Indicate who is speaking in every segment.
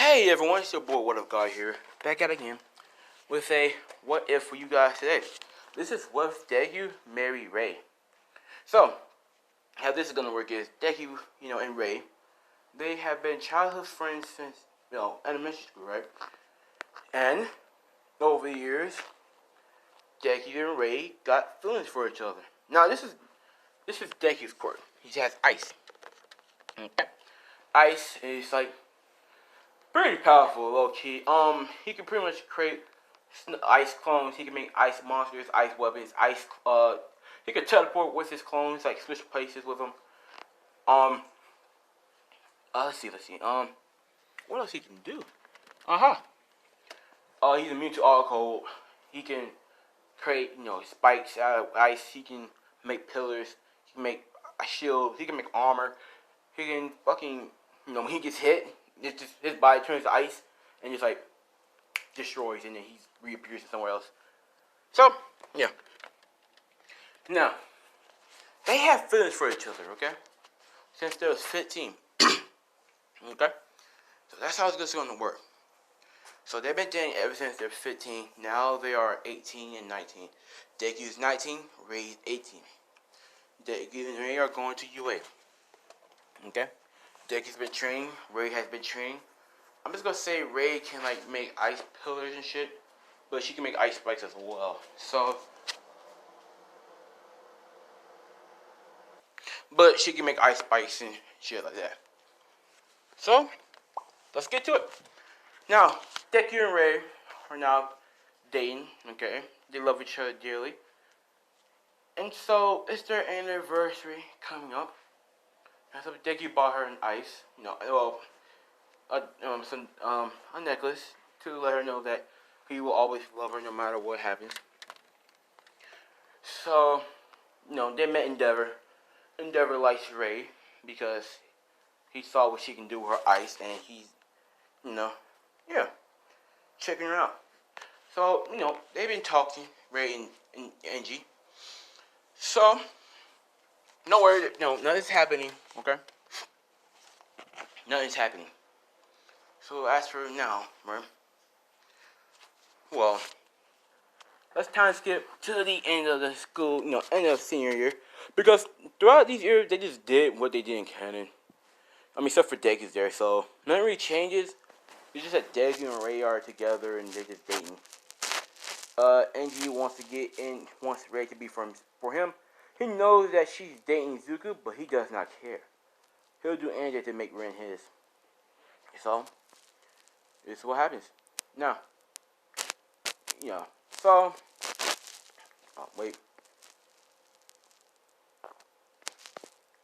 Speaker 1: Hey everyone, it's your boy What Up Guy here, back at it again with a what if for you guys today. This is what if Deku marry Rei. So, how this is gonna work is Deku, and Rei, they have been childhood friends since elementary school, right? And over the years, Deku and Rei got feelings for each other. Now this is Deku's quirk. He has ice. Okay. Ice is like pretty powerful, low key. He can pretty much create ice clones. He can make ice monsters, ice weapons, ice. He can teleport with his clones, like switch places with them. Um, let's see. What else he can do? He's immune to all cold. He can create, spikes out of ice. He can make pillars. He can make a shield. He can make armor. He can fucking, when he gets hit, it's just his body turns to ice and just like destroys, and then he reappears somewhere else. So yeah. Now they have feelings for each other, okay? Since they was 15, okay. So that's how it's going to work. So they've been dating ever since they're 15. Now they are 18 and 19. Deku's 19, Rei's 18. Deku and Rei are going to UA. Okay? Deku's been training, Rei has been training. I'm just gonna say Rei can like make ice pillars and shit, but she can make ice spikes as well. But she can make ice spikes and shit like that. So, let's get to it. Now, Deku and Rei are now dating, okay? They love each other dearly. And so, it's their anniversary coming up. And so Deku bought her an ice, a necklace to let her know that he will always love her no matter what happens. So, they met Endeavor. Endeavor likes Rei because he saw what she can do with her ice, and he's, checking her out. So, they've been talking, Rei and Angie. So, no worry, nothing's happening, okay? Nothing's happening. So, as for now, right? Well, let's time skip to the end of the school, end of senior year. Because throughout these years, they just did what they did in canon. I mean, except for Deku's there, so nothing really changes. It's just that Deku and Rei are together and they're just dating. Angie wants Rei to be for him. He knows that she's dating Zuko, but he does not care. He'll do anything to make Ren his. So, this is what happens. Now, so, wait.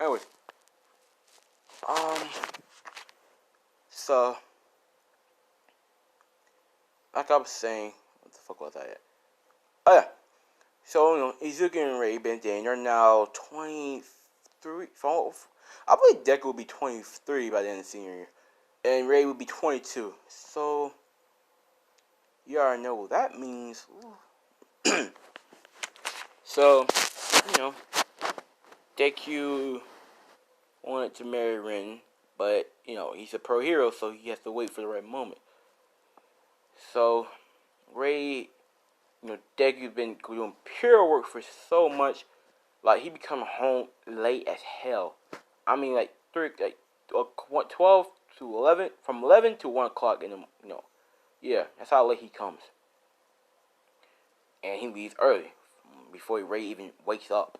Speaker 1: Anyways, so, like I was saying, what the fuck was that? Oh yeah. So, Izuku and Rei been dating. They're now 23. I believe Deku will be 23 by the end of the senior year. And Rei will be 22. So, you already know what that means. So, Deku wanted to marry Ren. But, he's a pro hero, so he has to wait for the right moment. So, Rei, Deku's been doing pure work for so much. Like, he become home late as hell. I mean, 12 to 11, from 11 to 1 o'clock in the, yeah, that's how late he comes. And he leaves early, before Rei even wakes up.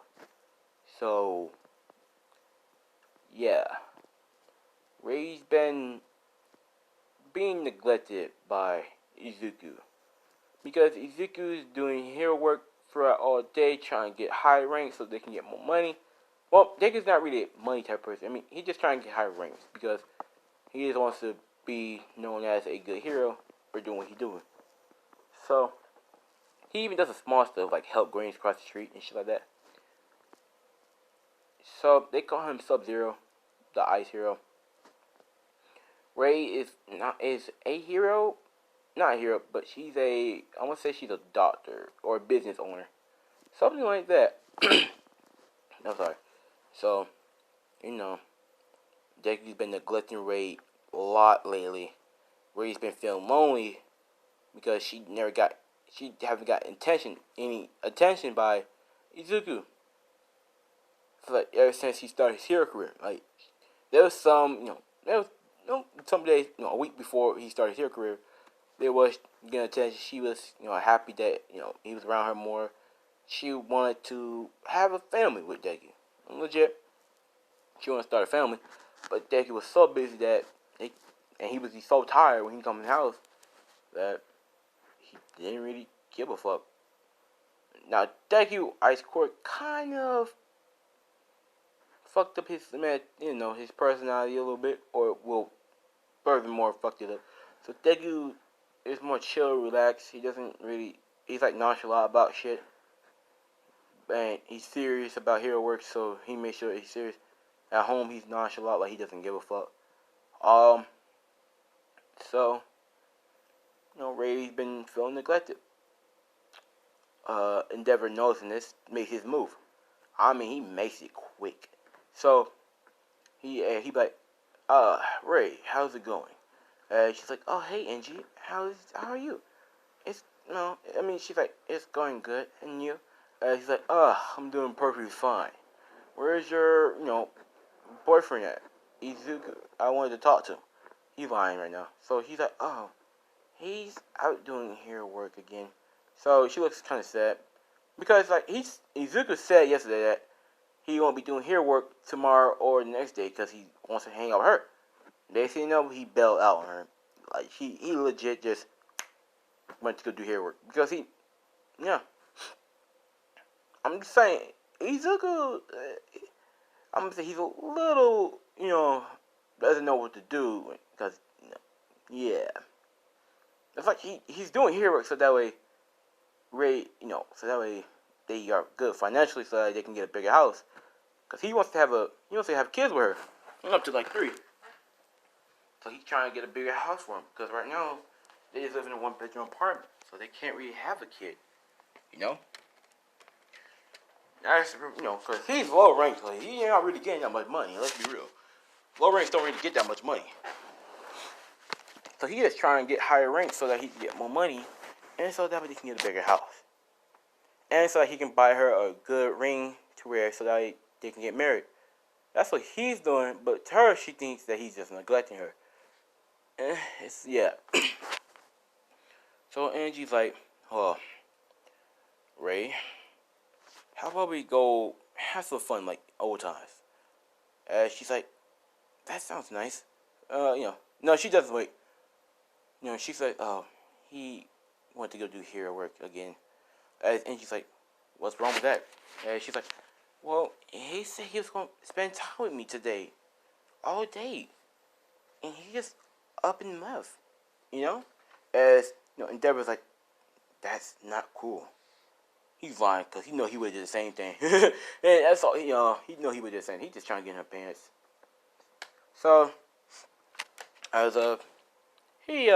Speaker 1: So, yeah. Rei's been being neglected by Izuku. Because Izuku is doing hero work throughout all day, trying to get high ranks so they can get more money. Well, Deku's not really a money type person. I mean, he's just trying to get high ranks because he just wants to be known as a good hero for doing what he's doing. So, he even does the small stuff like help Grains cross the street and shit like that. So, they call him Sub-Zero, the ice hero. Rei is a hero. Not a hero, but she's I want to say she's a doctor or a business owner. Something like that. I'm sorry. So, Deku's been neglecting Rei a lot lately. Rei's been feeling lonely because she haven't got any attention by Izuku. So like ever since he started his hero career, like there was some days, a week before he started his hero career, there was getting attention. She was, happy that he was around her more. She wanted to have a family with Deku. Legit, she wanted to start a family, but Deku was so busy he was so tired when he come in the house that he didn't really give a fuck. Now Deku Ice Court kind of fucked up his his personality a little bit, or will furthermore fucked it up. So Deku is more chill, relaxed. He doesn't really. He's like nonchalant about shit, and he's serious about hero work. So he makes sure he's serious. At home, he's nonchalant, like he doesn't give a fuck. So Rei's been feeling neglected. Endeavor noticing this, makes his move. I mean, he makes it quick. So he like, Rei, how's it going? She's like, oh hey Angie, how are you? It's she's like, it's going good, and you? He's like, I'm doing perfectly fine. Where's your boyfriend at? Izuku. I wanted to talk to him. He's lying right now. So he's like, oh, he's out doing hero work again. So she looks kind of sad because like Izuku said yesterday that he won't be doing hero work tomorrow or the next day because he wants to hang out with her. They say no, he bailed out on her. Like he legit just went to go do hero work because I'm just saying Izuku. I'm gonna say he's a little doesn't know what to do because yeah. It's like he's doing hero work so that way Rei, so that way they are good financially so that they can get a bigger house. Cause he wants to have kids with her. Up to like 3. So he's trying to get a bigger house for him. Because right now they just live in a 1-bedroom apartment, so they can't really have a kid. That's cause he's low ranked, so he ain't not really getting that much money. Let's be real. Low ranks don't really get that much money. So he is trying to get higher ranks so that he can get more money, and so that way he can get a bigger house, and so that he can buy her a good ring to wear so that they can get married. That's what he's doing, but to her, she thinks that he's just neglecting her. Yeah. So Angie's like, oh, Rei, how about we go have some fun like old times? She's like, that sounds nice. No, she doesn't wait. She's like, oh, he went to go do hero work again. And she's like, what's wrong with that? She's like, well, he said he was going to spend time with me today. All day. And he just up and left. Endeavor's like, that's not cool. He's lying because he would have did the same thing. And that's all, he he would have did the same thing. He's just trying to get in her pants. So, as he,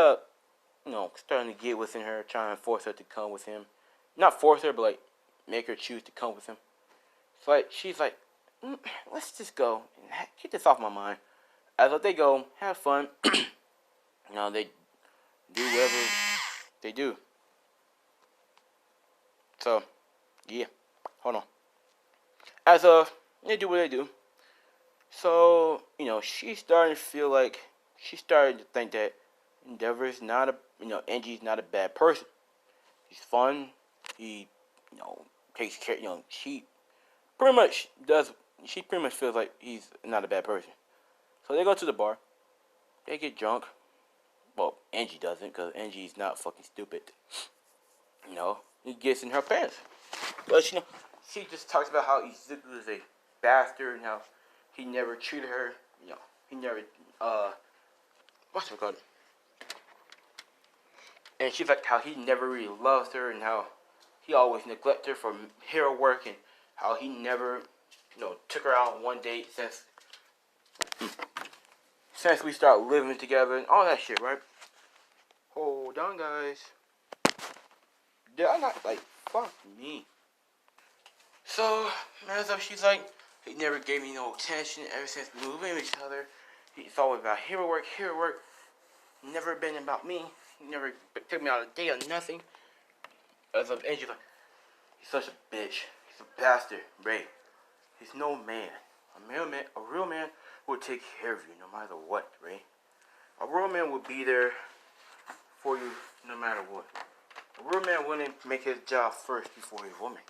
Speaker 1: starting to get within her, trying to force her to come with him. Not force her, but, like, make her choose to come with him. So, like, she's like, let's just go. Get this off my mind. As they go, have fun. They do whatever they do. So, yeah. Hold on. As they do what they do. So, she's starting to feel like, she's starting to think that Endeavor is not Angie's not a bad person. He's fun. He, takes care, she pretty much feels like he's not a bad person. So they go to the bar. They get drunk. Well, Angie doesn't, because Angie's not fucking stupid. He gets in her pants. But, she just talks about how Izuku is a bastard and how he never treated her, he never, what's it called? And she's like how he never really loves her and how he always neglected her for hero work and how he never, took her out on one date since we started living together and all that shit, right? Hold on, guys. Did I not, fuck me. So, as of she's like, he never gave me no attention ever since we moved in with each other. It's always about hero work. never been about me. He never took me on a date or nothing. As of Angel, like, he's such a bitch. He's a bastard, Ray. He's no man. A real man will take care of you no matter what, Ray. A real man will be there for you no matter what. A real man wouldn't make his job first before his woman.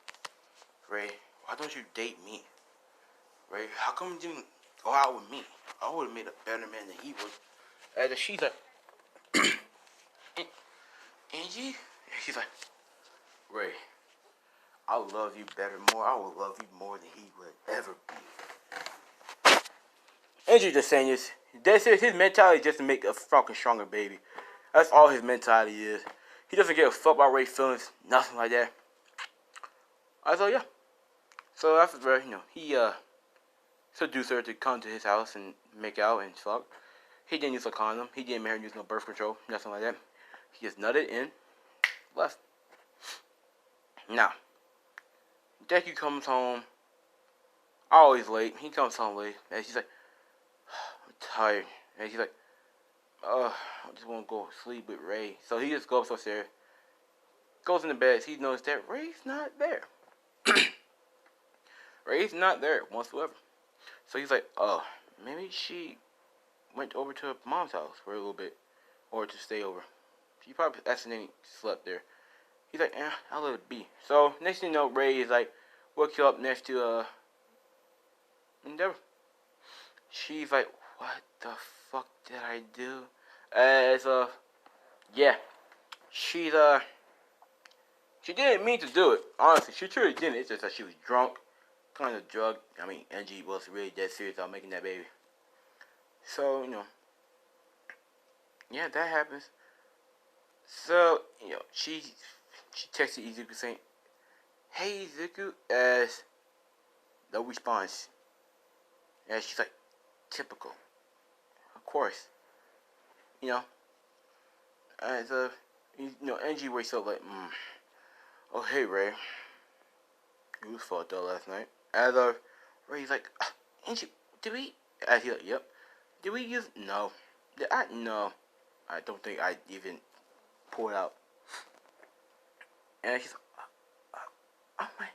Speaker 1: Ray, why don't you date me? Ray, how come you didn't go out with me? I would have made a better man than he would. And she's like, Angie? And she's like, Ray, I'll love you better more. I will love you more than he would ever be. Angie just saying this. That's it. His mentality is just to make a fucking stronger baby. That's all his mentality is. He doesn't give a fuck about Ray's feelings. Nothing like that. So yeah. So after Ray, he seduced her to come to his house and make out and fuck. He didn't use a condom. He didn't make her use no birth control. Nothing like that. He just nutted in. Left. Now, Deku comes home. Always late. He comes home late. And she's like, I'm tired. And she's like, I just want to go sleep with Ray. So he just goes upstairs. Goes in the bed. He knows that Ray's not there. Ray's not there whatsoever. So he's like, maybe she went over to her mom's house for a little bit. Or to stay over. She probably accidentally slept there. He's like, I'll let it be. So, next thing you know, Ray is like, woke you up next to, Endeavor. She's like, what the fuck did I do? Yeah. She didn't mean to do it. Honestly, she truly didn't. It's just that she was drunk. Kind of drugged. I mean, Angie was really dead serious about making that baby. So, yeah, that happens. So, she texted Izuku saying, hey, Izuku, as no response. And she's like, typical. Of course. As Angie wakes up like, oh, hey, Ray. You was fucked up last night. As Ray's like, Angie, did we? As he's like, yep. Did we use? No. Did I? No. I don't think I even pulled out. And she's like, oh my.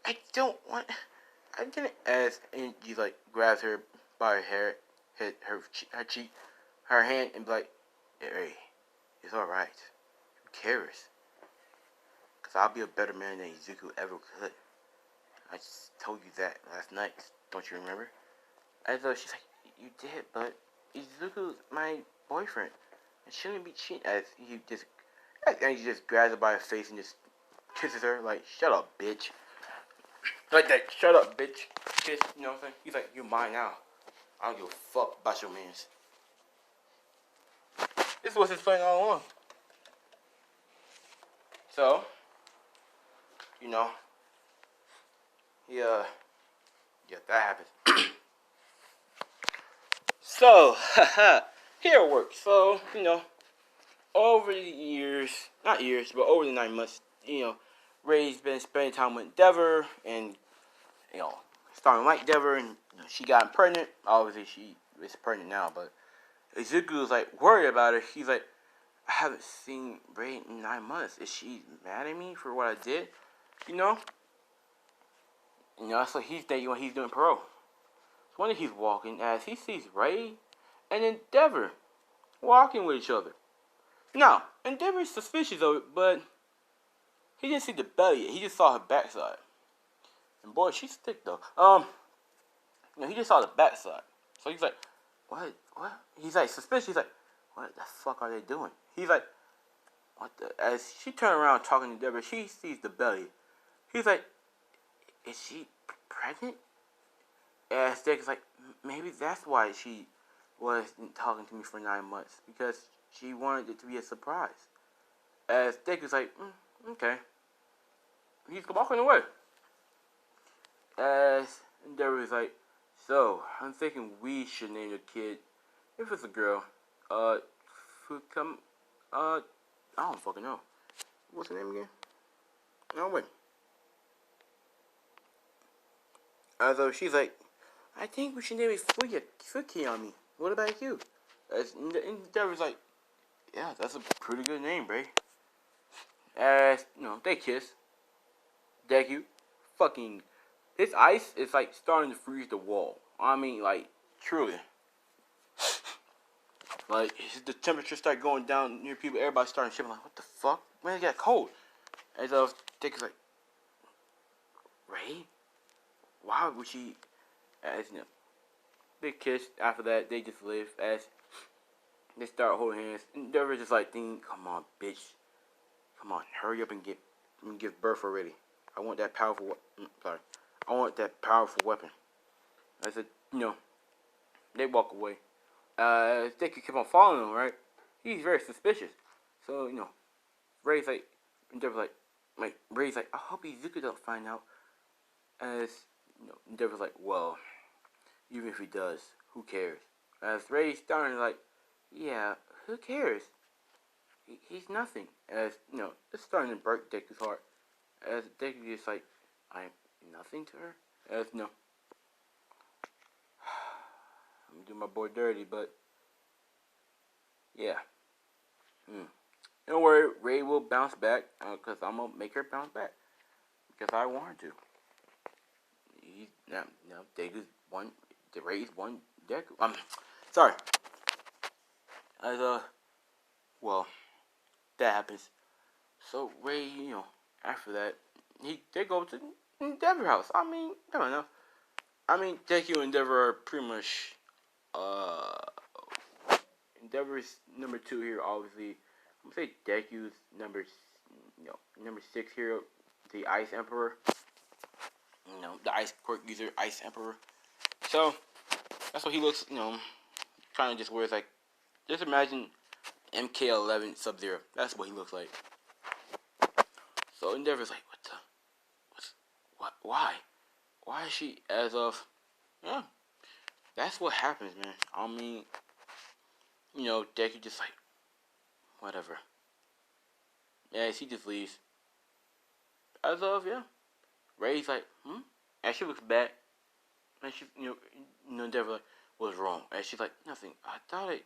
Speaker 1: I don't want. I didn't. As Angie like grabs her by her hair, her cheek, her hand, and be like, hey, it's alright. Who cares? Because I'll be a better man than Izuku ever could. I just told you that last night. Don't you remember? As though she's like, you did, but Izuku's my boyfriend. It shouldn't be cheating. As he just grabs her by her face and just kisses her like, shut up, bitch. Like that, shut up, bitch. Kiss, you know what I'm saying? He's like, you're mine now. I don't give a fuck about your mans. This was his plan all along. So, yeah, that happens. So, here it works. So, over the years, not years, but over the 9 months, Ray's been spending time with Endeavor and, starting to like Endeavor, and she got pregnant. Obviously, she is pregnant now, but Izuku was like worried about her. He's like, I haven't seen Ray in 9 months. Is she mad at me for what I did? That's what he's thinking when he's doing parole. So one day he's walking as he sees Ray and Endeavor walking with each other. Now, Endeavor's suspicious of it, but he didn't see the belly yet. He just saw her backside. And boy, she's thick though. He just saw the backside. So he's like, what? He's like suspicious. He's like, what the fuck are they doing? He's like, what the? As she turned around talking to Endeavor, she sees the belly. He's like, is she pregnant? And Stick is like, maybe that's why she wasn't talking to me for 9 months. Because she wanted it to be a surprise. As Stick is like, okay. He's walking away. As Endeavor is like, so, I'm thinking we should name the kid, if it's a girl, I don't fucking know. What's her name again? No, wait. Although she's like, I think we should name it Fuki on me. What about you? And Endeavor's like, yeah, that's a pretty good name, Ray. As they kiss. Deku, fucking, this ice is like starting to freeze the wall. I mean, like, truly. Like, the temperature start going down near people. Everybody's starting shivering. Like, what the fuck? Man, it got cold. And so Deku's like, Ray, why would she? As they kiss. After that, they just live. As they start holding hands, and they're just like thinking, "Come on, bitch, come on, hurry up and give birth already. I want that powerful. Sorry, I want that powerful weapon." I said, they walk away. They could keep on following him, right? He's very suspicious. So Ray's like, Endeavor's like Ray's like, I hope Izuku don't find out. As Endeavor's like, well, even if he does, who cares? As Ray's starting like, yeah, who cares? He's nothing. As it's starting to break Deku's heart. As Deku is like, I'm nothing to her. As I'm doing my boy dirty, but yeah. Don't worry, Ray will bounce back because I'm gonna make her bounce back because I want her to. He's now Deku's one, the Ray's one Deku. Sorry. As well, that happens. So Ray, after that, they go to Endeavor house. I mean, fair enough. I mean, Deku and Endeavor are pretty much Endeavor is number 2 here. Obviously, I'm gonna say Deku's number 6 here, the Ice Emperor. The Ice Quirk user, Ice Emperor. So that's what he looks. Kind of just wears like. Just imagine MK11 Sub-Zero. That's what he looks like. So Endeavor's like, why? Why is she as of, yeah, that's what happens, man. I mean, Deku just like, whatever. Yeah, she just leaves. As of, yeah. Ray's like, and she looks back. And she, Endeavor like, what's wrong? And she's like, nothing. I thought I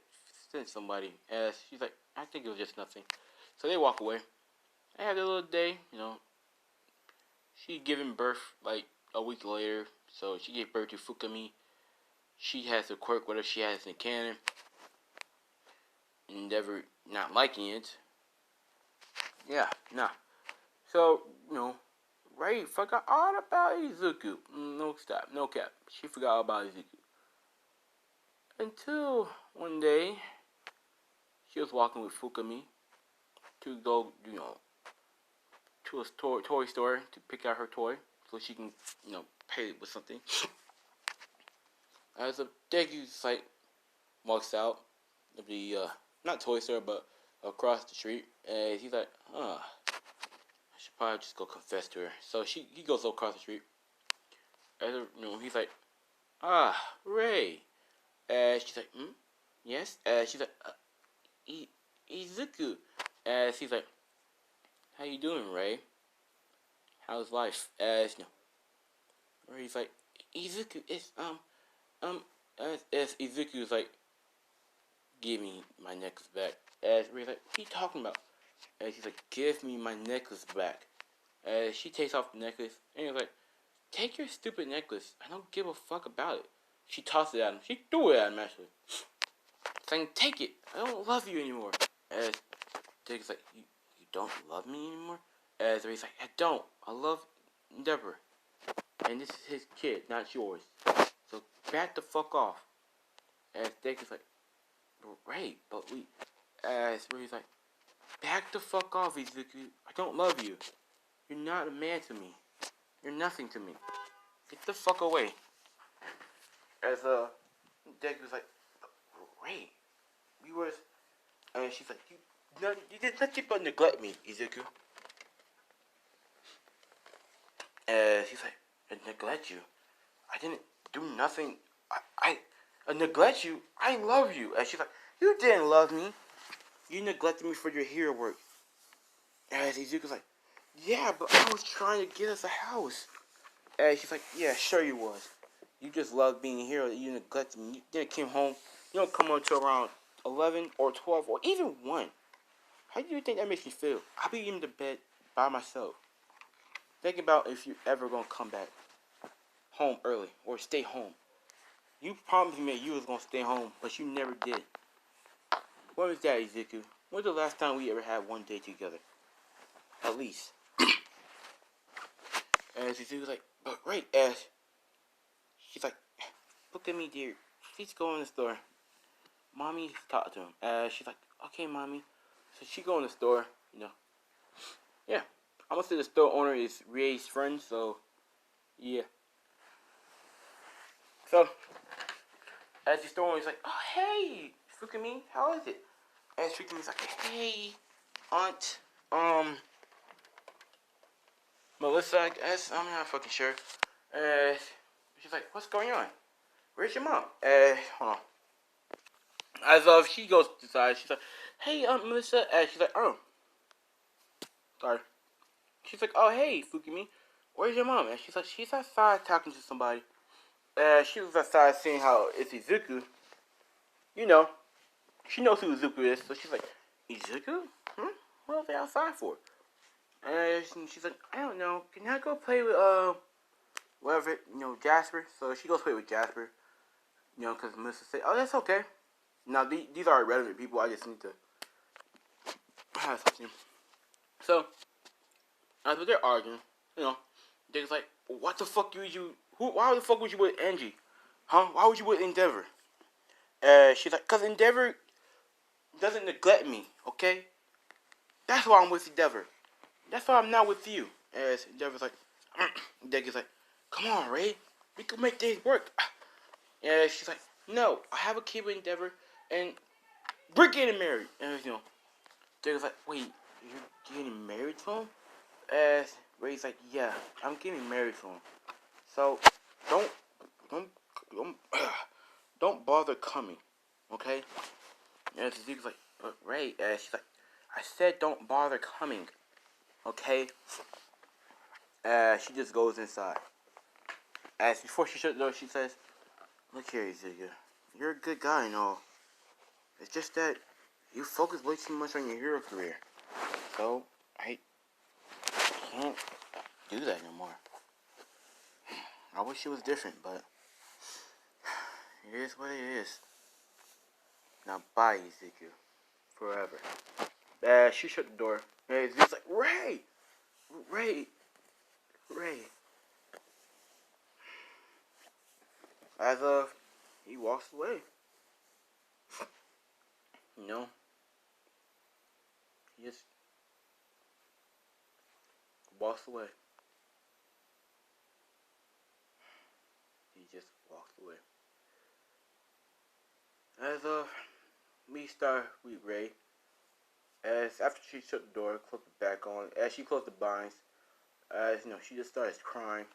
Speaker 1: sent somebody. And she's like, I think it was just nothing. So they walk away. They have their little day, She giving birth like a week later. So she gave birth to Fukami. She has a quirk, whatever she has in the canon. Endeavor not liking it. Yeah, nah. So, Ray forgot all about Izuku. No stop, no cap. She forgot all about Izuku. Until one day, she was walking with Fukami to go, to a toy store to pick out her toy so she can, pay it with something. As a Deku's like walks out of the not toy store but across the street, and he's like, I should probably just go confess to her. So he goes across the street. As he's like, Ray. And she's like, yes. And she's like, Izuku. And she's like, how you doing, Ray? How's life? As Ray's like, Izuku is as Izuku's like, give me my necklace back. As Ray's like, what are you talking about? And she's like, give me my necklace back. As she takes off the necklace, and he's like, take your stupid necklace. I don't give a fuck about it. She tossed it at him. She threw it at him, actually. Saying, take it. I don't love you anymore. As Dick's like, you don't love me anymore? As Ray's like, I don't. I love Endeavor. And this is his kid, not yours. So back the fuck off. As Dick is like, Ray, but we... As Ray's like, back the fuck off, Izuku. I don't love you. You're not a man to me. You're nothing to me. Get the fuck away. As Deku was like, Ray, we was, and she's like, you did nothing but neglect me, Izuku. And she's like, I neglect you? I didn't do nothing. I neglect you? I love you. And she's like, you didn't love me. You neglected me for your hero work. And Izuku's like, yeah, but I was trying to get us a house. And she's like, yeah, sure you was. You just love being a hero. You neglected me. You didn't come home. You don't come home until around 11 or 12 or even 1. How do you think that makes me feel? I'll be in the bed by myself. Think about if you're ever going to come back home early or stay home. You promised me you was going to stay home, but you never did. When was that, Izuku? When was the last time we ever had one day together? At least. And Izuku was like, but right, Ash. She's like, look at me, dear. Please go in the store. Mommy talked to him. She's like, okay, mommy. So she go in the store, Yeah. I'm gonna say the store owner is Rei's friend, so yeah. So as the store owner's like, oh hey, Fukumi, how is it? And Fukumi's like, hey, Aunt, Melissa, I guess. I'm not fucking sure. She's like, what's going on? Where's your mom? Hold on. As of she goes to the side, she's like, hey, Melissa. She's like, oh, sorry. She's like, oh, hey, Fukumi, where's your mom? And she's outside talking to somebody. She was outside seeing how it's Izuku. She knows who Izuku is, so she's like, Izuku? What are they outside for? And she's like, I don't know. Can I go play with, whatever, Jasper? So she goes play with Jasper. Because Melissa said, oh, that's okay. Now, these are irrelevant people. I just need to have something. So, as they're arguing, they're just like, what the fuck why the fuck would you with Angie? Huh? Why would you with Endeavor? She's like, because Endeavor doesn't neglect me, okay? That's why I'm with Endeavor. That's why I'm not with you. As Endeavor's like, Degu's like, come on, Ray. We can make things work. And she's like, no, I have a kid with Endeavor, and we're getting married. And, Degu's like, wait, you're getting married to him? As Ray's like, yeah, I'm getting married to him. So, don't bother coming, okay? And Suzuki's like, Ray, she's like, I said don't bother coming, okay? She just goes inside. As before she shuts the door, she says, look here, Izuku, you're a good guy and all. It's just that you focus way too much on your hero career. So, I can't do that no more. I wish it was different, but it is what it is. Now bye, Izuku. Forever. She shut the door. And Izuku's like, Ray! As of, he walks away. He just walks away. He just walks away. As of, we start with Ray. As after she shut the door, closed it back on. As she closed the blinds, she just starts crying.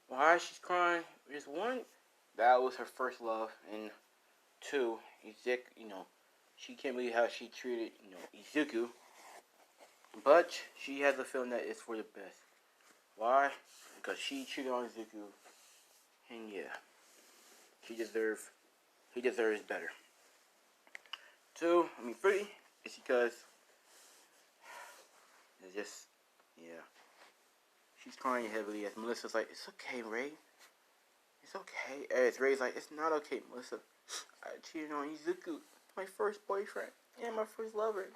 Speaker 1: Why she's crying is one, that was her first love, and two, she can't believe how she treated, Izuku. But she has a feeling that it's for the best. Why? Because she cheated on Izuku, and yeah, he deserves better. Two, three, it's because it's just, yeah. She's crying heavily as Melissa's like, it's okay, Ray. It's okay. As Ray's like, it's not okay, Melissa. I cheated on Izuku, my first boyfriend, and my first lover.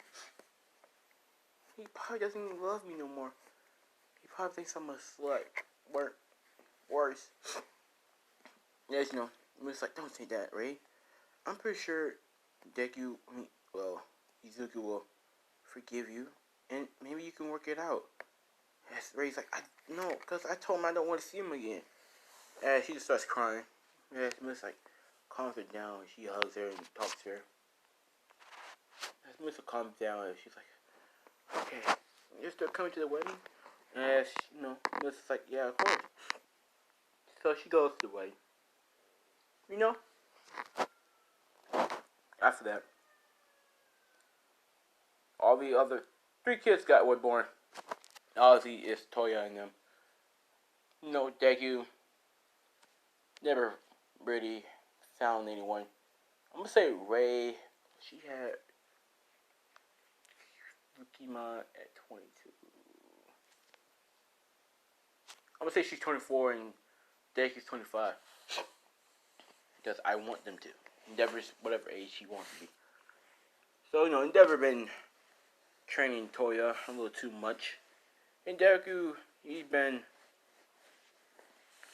Speaker 1: He probably doesn't even love me no more. He probably thinks I'm a slut. Worse. Yes, Melissa's like, don't say that, Ray. I'm pretty sure Izuku will forgive you, and maybe you can work it out. Yes, Ray's like, no, because I told him I don't want to see him again. And she just starts crying. Yes, Melissa calms her down. She hugs her and talks to her. As Melissa calms down, and she's like, okay, you're still coming to the wedding? And Melissa's like, yeah, of course. So she goes to the wedding. After that, all the other 3 kids were born. Obviously, it's Toya and them. Deku never really found anyone I'm gonna say Rei. She had Pokemon at 22. I'm gonna say she's 24 and Deku's 25 because I want them to. Endeavor's whatever age she wants to be. So Endeavor been training Toya a little too much, and Deku he's been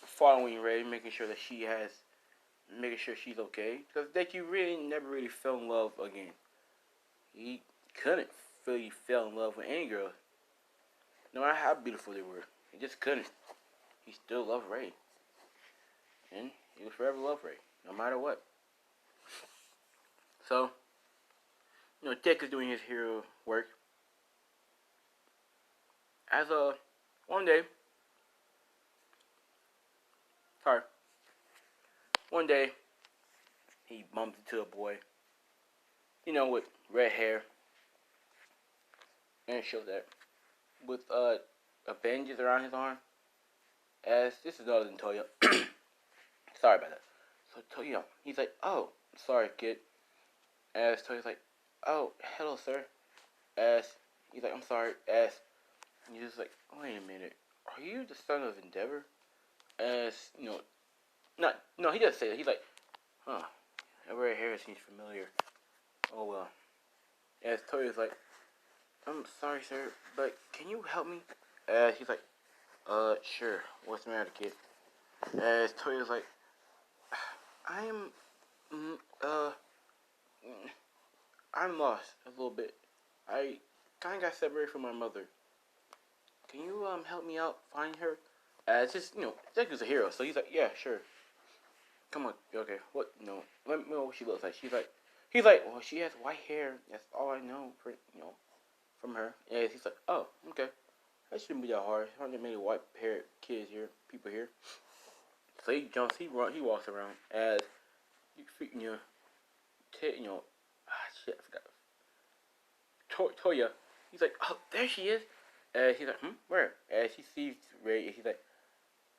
Speaker 1: following Rei, making sure she's okay. Because Deku really never really fell in love again. He couldn't really fell in love with any girl, no matter how beautiful they were. He just couldn't. He still loved Rei, and he will forever love Rei, no matter what. So, Deku is doing his hero work. As one day, sorry, one day he bumped into a boy, with red hair, and it shows that with a bandage around his arm. As this is other than Toya. Sorry about that. So Toya, he's like, "Oh, sorry, kid." As Toya's like, "Oh, hello, sir." As he's like, "I'm sorry." As he's just like, "Wait a minute, are you the son of Endeavor?" As not no, he doesn't say that. He's like, "Huh, that red hair seems familiar." Oh well. As Toya's like, "I'm sorry, sir, but can you help me?" He's like, sure. What's the matter, kid?" As Toya's like, I'm, mm, uh, mm, I'm lost a little bit. I kind of got separated from my mother. Can you, help me out find her? It's just, Deku's a hero, so he's like, yeah, sure. Come on, okay, what, no, let me know what she looks like. He's like, well, she has white hair. That's all I know, from her. And he's like, oh, okay. That shouldn't be that hard. There aren't many white-haired kids here, people here. So he jumps, he walks around as shit, I forgot. Toya, he's like, oh, there she is. He's like, where? As he sees Rei, he's like,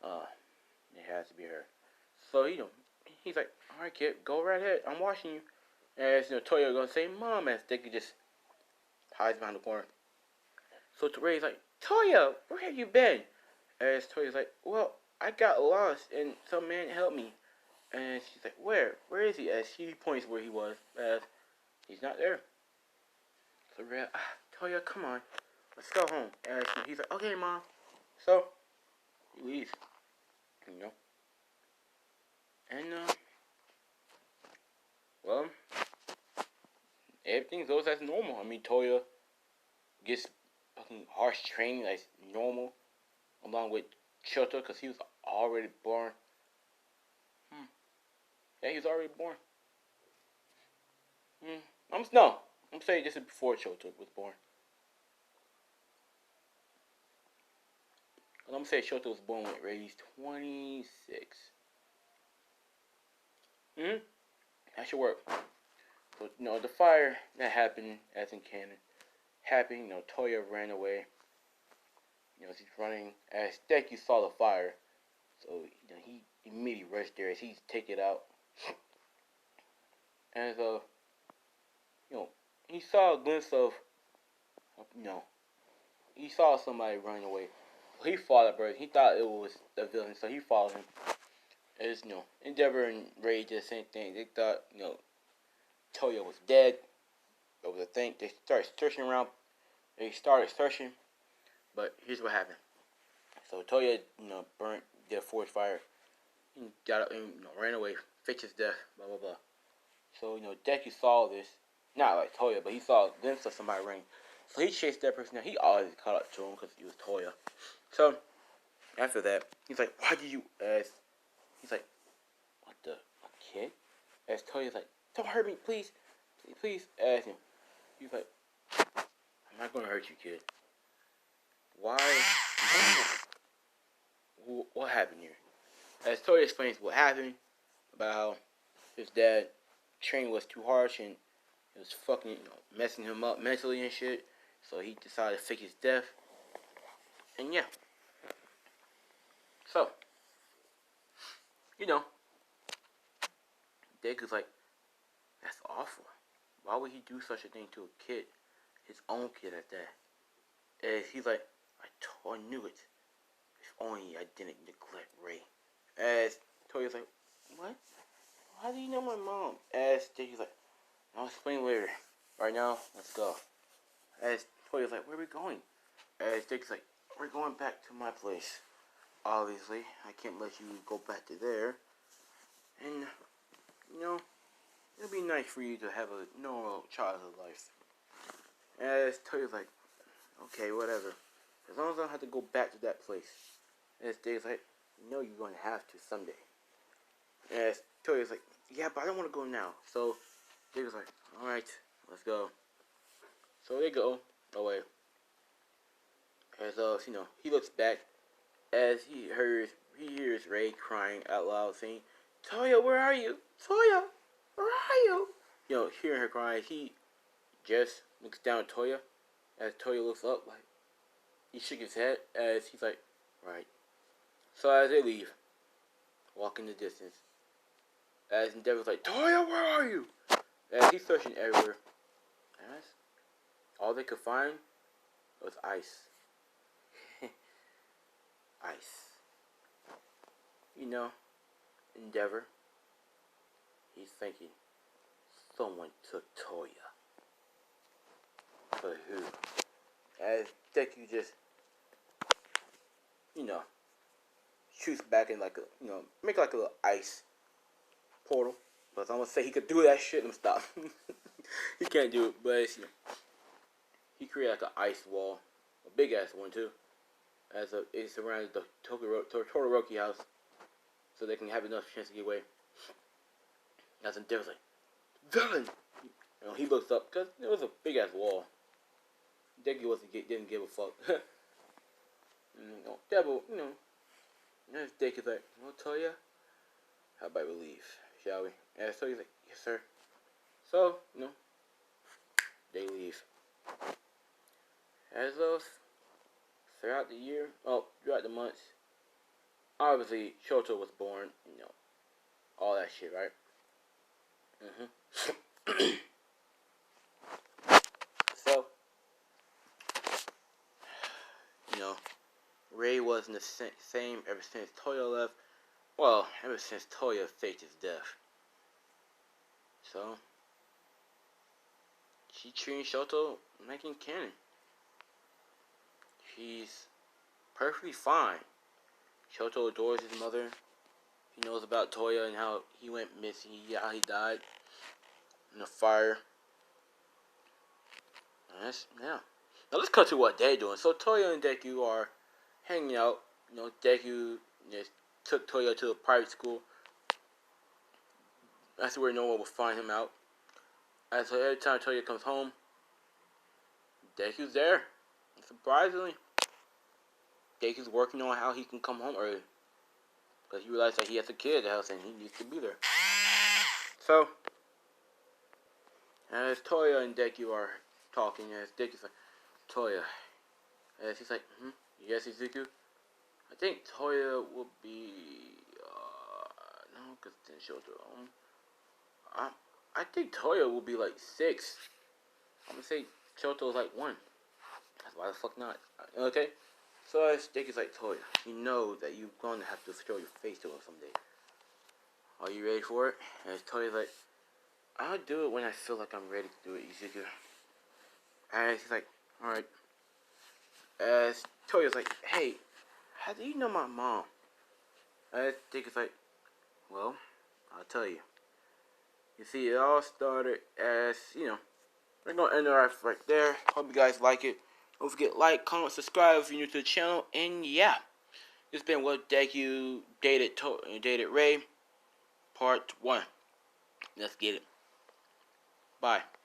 Speaker 1: it has to be her. So he's like, all right, kid, go right ahead. I'm watching you. As Toya gonna say, Mom, as Dickie just hides behind the corner. So Rei's like, Toya, where have you been? As Toya's like, well, I got lost and some man helped me. And she's like, where? Where is he? As she points where he was, as he's not there. So Rei, Toya, come on. Let's go home. And he's like, okay, Mom. So, he leaves. And, well, everything goes as normal. I mean, Toya gets fucking harsh training as normal, along with Shoto, because he was already born. Yeah, he was already born. I'm saying this is before Shoto was born. I'm gonna say Shoto was born when Rei's 26. That should work. But the fire that happened, as in canon, happened. Toya ran away. She's running. As Deku saw the fire, so he immediately rushed there as he take it out. And he saw a glimpse of, he saw somebody running away. So he followed Bird. He thought it was the villain, so he followed him. As Endeavor and Rei did the same thing. They thought Toya was dead. It was a thing. They started searching around. They started searching, but here's what happened. So Toya, burnt, did a forest fire. He got up and ran away, faked his death, blah blah blah. So Deku saw this, not like Toya, but he saw a glimpse of somebody running. So he chased that person down. He always caught up to him because he was Toya. So after that, he's like, "Why did you?" He's like, "What the a kid?" As Toya's like, "Don't hurt me, please, please." As him, he's like, "I'm not gonna hurt you, kid. Why? What happened here?" As Toya explains what happened about how his dad training was too harsh and it was fucking messing him up mentally and shit. So he decided to fake his death. And yeah. So, Deku's like, That's awful. Why would he do such a thing to a kid? His own kid at that. And he's like, I knew it. If only I didn't neglect Rei. As Toya's like, what? How do you know my mom? As Jakey's like, I'll explain later. Right now, let's go. As Toya's like, where are we going? As Jakey's like, we're going back to my place. Obviously, I can't let you go back to there. And, you know, it'll be nice for you to have a normal childhood life. As Toya's like, okay, whatever. As long as I don't have to go back to that place. As Dave's like, no, you're going to have to someday. As Toya's like, yeah, but I don't want to go now. So Dave's like, alright, let's go. So they go away. As he looks back as he hears Rei crying out loud, saying, Toya, where are you? Toya, where are you? Hearing her crying, he just looks down at Toya. As Toya looks up, like, he shook his head as he's like, right. So as they leave, walk in the distance, as Endeavor's like, Toya, where are you? As he's searching everywhere, as all they could find was ice. Ice. Endeavor, he's thinking, someone took Toya. But who? As Deku just, shoots back in like make like a little ice portal. But I'm gonna say he could do that shit and stop. He can't do it, but it's, he created like an ice wall, a big ass one too. It surrounds the Todoroki house, so they can have enough chance to get away. That's Endeavor's like, villain! He looks up because there was a big ass wall. Deku didn't give a fuck. Devil, As Deku's like, Toya, how about we leave, shall we? And so he's like, yes, sir. So, they leave. As of throughout the months, obviously Shoto was born, all that shit, right? So, Rei wasn't the same ever since Toya left. Well, ever since Toya faked his death. So, she treating Shoto making canon. She's perfectly fine. Shoto adores his mother. He knows about Toya and how he went missing, how he died in a fire. Yeah. Now let's cut to what they're doing. So Toya and Deku are hanging out. Deku just took Toya to a private school. That's where no one will find him out. And so every time Toya comes home, Deku's there. And surprisingly, Deku's working on how he can come home early. Because he realized that he has a kid at the house and he needs to be there. So, as Toya and Deku are talking, as Deku's like, Toya, as he's like, yes, Izuku? I think Toya will be, no, because it didn't show it I think Toya will be like 6. I'm gonna say Shoto's like 1. That's why the fuck not. Okay? So as Deku's like, Toya, you know that you're gonna have to show your face to him someday. Are you ready for it? And Toya's like, I'll do it when I feel like I'm ready to do it, Izuku. And he's like, alright. As Toya's like, hey, how do you know my mom? And Deku's like, well, I'll tell you. You see, it all started as, we're going to end it off right there. Hope you guys like it. Don't forget, like, comment, subscribe if you're new to the channel. And yeah, this has been What Deku Dated Rei, Part 1. Let's get it. Bye.